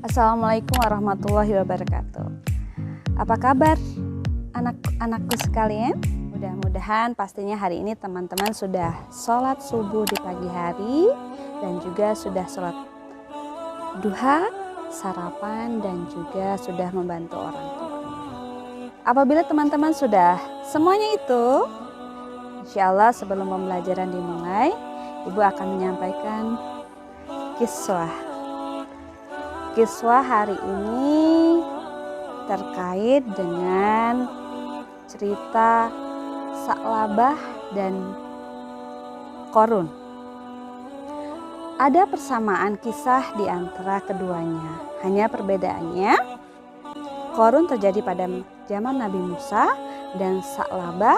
Assalamualaikum warahmatullahi wabarakatuh. Apa kabar anak-anakku sekalian? Mudah-mudahan pastinya hari ini teman-teman sudah sholat subuh di pagi hari dan juga sudah sholat duha, sarapan, dan juga sudah membantu orang tua. Apabila teman-teman sudah semuanya itu, insya Allah sebelum pembelajaran dimulai, Ibu akan menyampaikan Kiswah hari ini terkait dengan cerita Sa'labah dan Qorun. Ada persamaan kisah di antara keduanya. Hanya perbedaannya, Qorun terjadi pada zaman Nabi Musa dan Sa'labah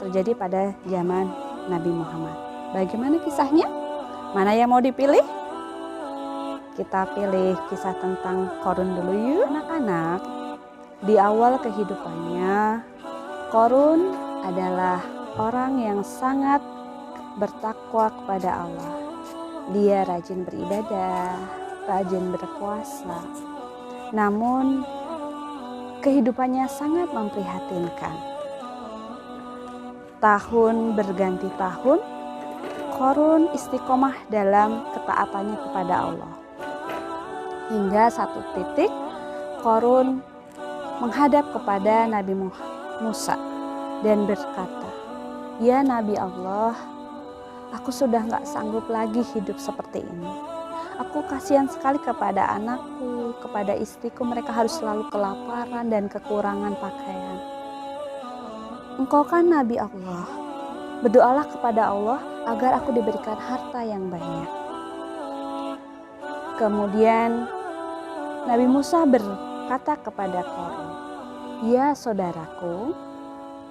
terjadi pada zaman Nabi Muhammad. Bagaimana kisahnya? Mana yang mau dipilih? Kita pilih kisah tentang Qorun dulu yuk. Anak-anak, di awal kehidupannya, Qorun adalah orang yang sangat bertakwa kepada Allah. Dia rajin beribadah, rajin berpuasa. Namun, kehidupannya sangat memprihatinkan. Tahun berganti tahun, Qorun istiqomah dalam ketaatannya kepada Allah. Hingga satu titik Qorun menghadap kepada Nabi Musa dan berkata, "Ya Nabi Allah, aku sudah gak sanggup lagi hidup seperti ini. Aku kasihan sekali kepada anakku, kepada istriku, mereka harus selalu kelaparan dan kekurangan pakaian. Engkau kan Nabi Allah, berdoalah kepada Allah agar aku diberikan harta yang banyak." Kemudian Nabi Musa berkata kepada Qorun, "Ya saudaraku,"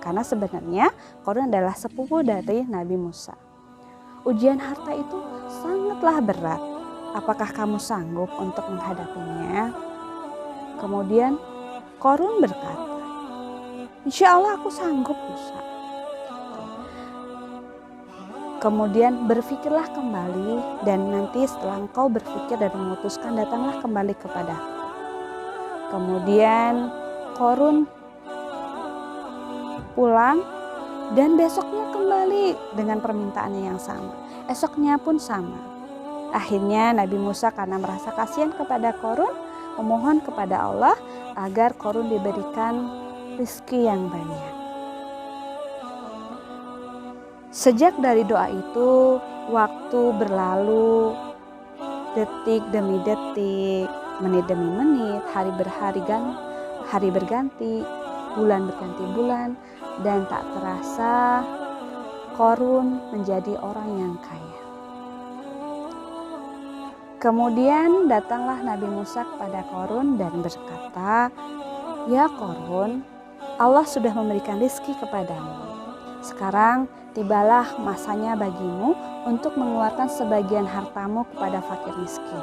karena sebenarnya Qorun adalah sepupu dari Nabi Musa. "Ujian harta itu sangatlah berat. Apakah kamu sanggup untuk menghadapinya?" Kemudian Qorun berkata, "Insya Allah aku sanggup, Musa." Kemudian berpikirlah kembali, dan nanti setelah engkau berpikir dan memutuskan, datanglah kembali kepadaku. Kemudian Qorun pulang dan besoknya kembali dengan permintaannya yang sama. Esoknya pun sama. Akhirnya Nabi Musa karena merasa kasihan kepada Qorun, memohon kepada Allah agar Qorun diberikan rezeki yang banyak. Sejak dari doa itu, waktu berlalu, detik demi detik, menit demi menit, hari berganti, bulan berganti bulan, dan tak terasa Qorun menjadi orang yang kaya. Kemudian datanglah Nabi Musa kepada Qorun dan berkata, "Ya Qorun, Allah sudah memberikan rezeki kepadamu. Sekarang tibalah masanya bagimu untuk mengeluarkan sebagian hartamu kepada fakir miskin."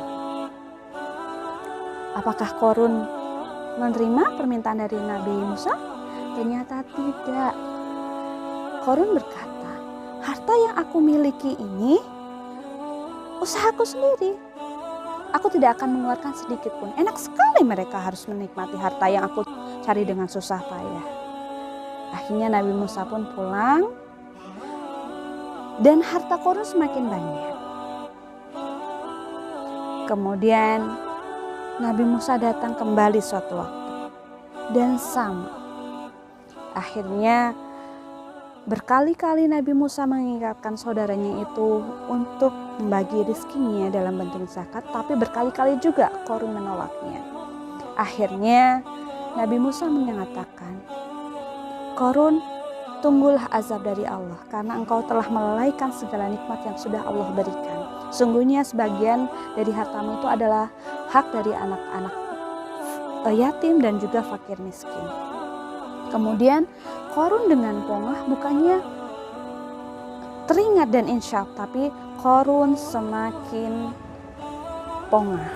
Apakah Qorun menerima permintaan dari Nabi Musa? Ternyata tidak. Qorun berkata, "Harta yang aku miliki ini usahaku sendiri. Aku tidak akan mengeluarkan sedikit pun. Enak sekali mereka harus menikmati harta yang aku cari dengan susah payah." Akhirnya Nabi Musa pun pulang dan harta Qorun semakin banyak. Kemudian Nabi Musa datang kembali suatu waktu dan sama. Akhirnya berkali-kali Nabi Musa mengingatkan saudaranya itu untuk membagi rezekinya dalam bentuk zakat, tapi berkali-kali juga Qorun menolaknya. Akhirnya Nabi Musa menyatakan, "Qorun, tunggulah azab dari Allah karena engkau telah melalaikan segala nikmat yang sudah Allah berikan. Sungguhnya sebagian dari hartamu itu adalah hak dari anak-anak yatim dan juga fakir miskin." Kemudian Qorun dengan pongah bukannya teringat dan insyaf, tapi Qorun semakin pongah.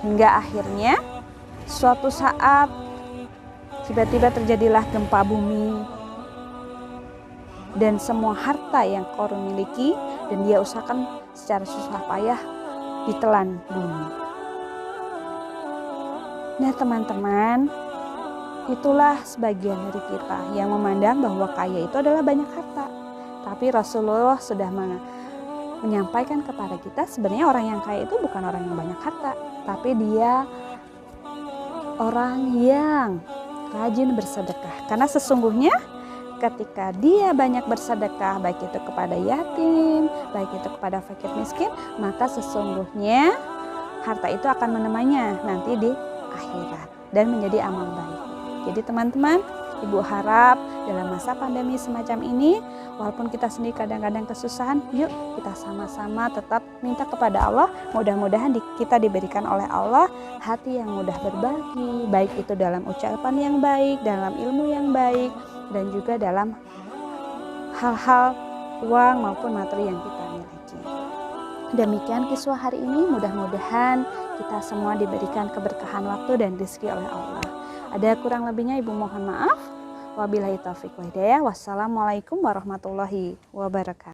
Hingga akhirnya suatu saat tiba-tiba terjadilah gempa bumi dan semua harta yang Qorun miliki dan dia usahakan secara susah payah ditelan bumi. Nah teman-teman, itulah sebagian dari kita yang memandang bahwa kaya itu adalah banyak harta. Tapi Rasulullah sudah menyampaikan kepada kita sebenarnya orang yang kaya itu bukan orang yang banyak harta, tapi dia orang yang rajin bersedekah. Karena sesungguhnya ketika dia banyak bersedekah, baik itu kepada yatim, baik itu kepada fakir miskin, maka sesungguhnya harta itu akan menemaninya nanti di akhirat dan menjadi amal baik. Jadi teman-teman, Ibu harap dalam masa pandemi semacam ini, walaupun kita sendiri kadang-kadang kesusahan, yuk kita sama-sama tetap minta kepada Allah. Mudah-mudahan kita diberikan oleh Allah hati yang mudah berbagi, baik itu dalam ucapan yang baik, dalam ilmu yang baik, dan juga dalam hal-hal uang maupun materi yang kita miliki. Demikian kisah hari ini, mudah-mudahan kita semua diberikan keberkahan waktu dan rezeki oleh Allah. Ada kurang lebihnya Ibu mohon maaf. Wabillahi taufiq wal hidayah. Wassalamualaikum warahmatullahi wabarakatuh.